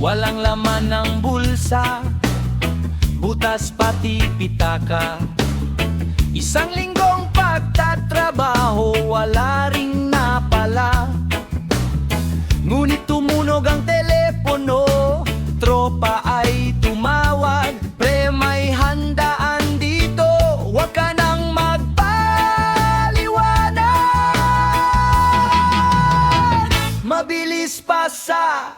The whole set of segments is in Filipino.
Walang laman ng bulsa, butas pati pitaka. Isang linggong pagtatrabaho, wala ring napala. Ngunit tumunog ang telepono, tropa ay tumawag. Pre, may handaan dito, huwag ka nang magpaliwanag. Mabilis pa sa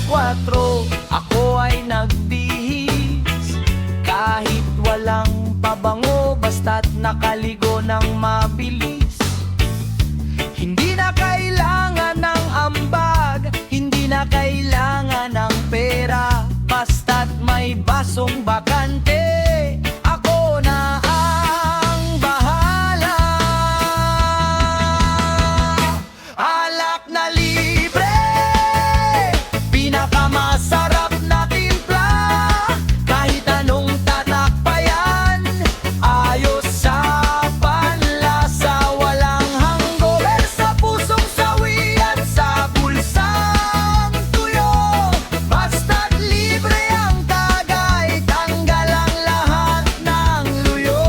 4:00, ako ay nagbihis. Kahit walang pabango, basta't nakaligo ng mabilis. Hindi na kailangan ng ambag, hindi na kailangan ng pera. Basta't may basong bakante, ako na ang bahala. Alak na libre, pinakamasarap na timpla. Kahit anong tatak pa yan, ayos sa panlasa. Walang hangover sa pusong sawi at sa bulsang tuyo. Basta't libre ang tagay, tanggal ang lahat ng luyo.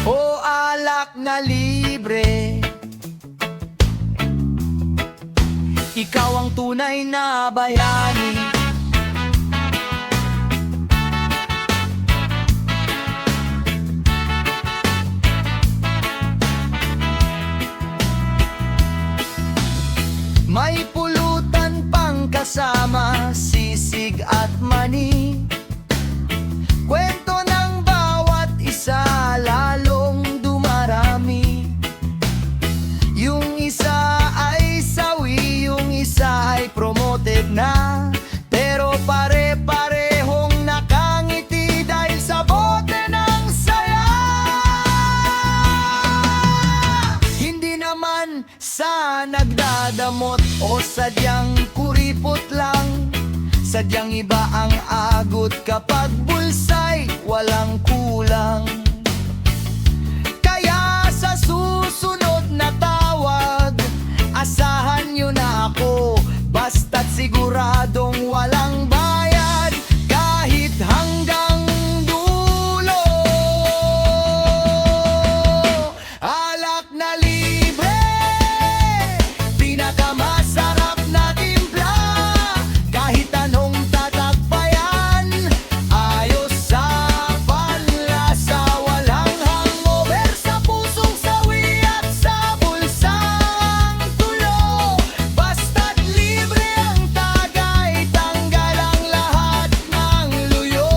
O alak na libre, ikaw ang tunay na bayani. May pulutan pang kasama, sisig at mani. Kwento ng bawat isa, lalong dumarami. Yung isa ay sawi, yung isa ay promoted na. Pero pare-parehong nakangiti dahil sa bote ng saya. Hindi naman sa nagdadamot o sadyang kuripot lang. Sadyang iba ang agot kapag bulsay, walang kulang. Kaya sa susunod na tawag, asahan nyo na ako. Basta't siguradong walang bayad, kahit hanggang dulo. Alak na libre, pinakamasarap na timpla. Kahit anong tatak pa yan, ayos sa panlasa. Walang hangover sa pusong sawi at sa bulsang tuyo. Basta't libre ang tagay, tanggal ang lahat ng luyo.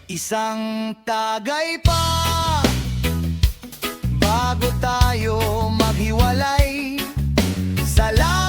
Isang tagay pa bago tayo maghiwalay. Salamat.